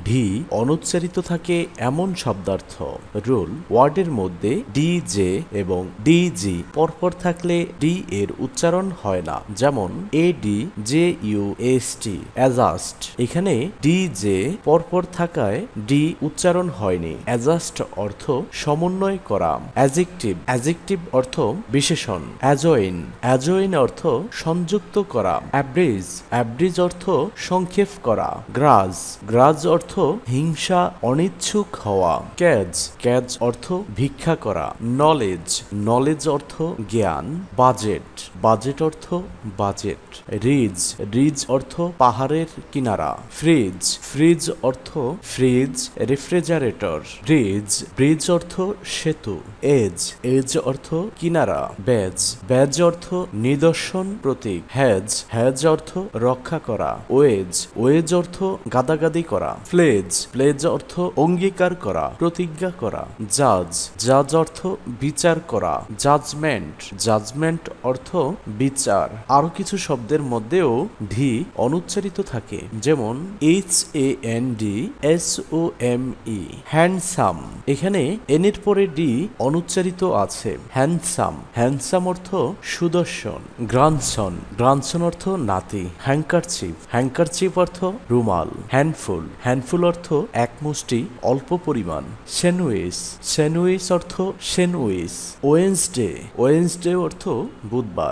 D অনুচ্চারিত থাকে এমন শব্দার্থ। রুল, ওয়ার্ডের মধ্যে ডি জে এবং ডি জি পরপর থাকলে ডি এর উচ্চারণ হয় না। যেমন A D J U S T, adjust. এখানে ডি জে পরপর থাকায় ডি উচ্চারণ হয়নি। অ্যাজাস্ট অর্থ সমন্বয় করা। অ্যাজেক্টিভ, অ্যাজেক্টিভ অর্থ বিশেষণ। অ্যাজয়েন, অ্যাজয়েন অর্থ সংযুক্ত করা। অ্যাব্রিজ, অ্যাব্রিজ অর্থ সংক্ষেপ করা। গ্রাজ, গ্রাজ অর্থ হিংসা, অনিচ্ছুক হওয়া। ক্যাজ, ক্যাজ অর্থ ভিক্ষা করা। নলেজ, নলেজ অর্থ জ্ঞান। বাজেট, বাজেট অর্থ বাজেট। রিজ, রিজ অর্থ পাহাড়ের কিনারা। ফ্রিজ, ফ্রিজ অর্থ ফ্রিজ, রেফ্রিজারেটর। ব্রিজ, ব্রিজ অর্থ সেতু। এজ, এজ অর্থ কিনারা। ব্যাজ, ব্যাজ অর্থ নিদর্শন, প্রতীক। হ্যাজ, হ্যাজ অর্থ রক্ষা করা। ওয়েজ, ওয়েজ অর্থ গাদাগাদি করা। প্লেজ, প্লেজ অর্থ অঙ্গীকার করা, প্রতিজ্ঞা করা। জাজ, জাজ অর্থ বিচার করা। জাজমেন্ট, জাজমেন্ট অর্থ বিচার। আরো কিছু শব্দের মধ্যেও ডি অনুচ্চারিত থাকে, যেমন H A N D S O M E, handsome. এখানে এন এর পরে ডি অনুচ্চারিত আছে। হ্যান্ডসাম, হ্যান্ডসাম অর্থ সুদর্শন। গ্রানসন, গ্রানসন অর্থ নাতি। হ্যাঙ্কারচিফ, হ্যাঙ্কারচিফ অর্থ রুমাল। হ্যান্ডফুল, হ্যান্ডফুল অর্থ এক মুষ্টি, অল্প পরিমাণ। স্যান্ডউইচ, স্যান্ডউইচ অর্থ স্যান্ডউইচ। ওয়েন্সডে, ওয়েন্সডে অর্থ বুধবার।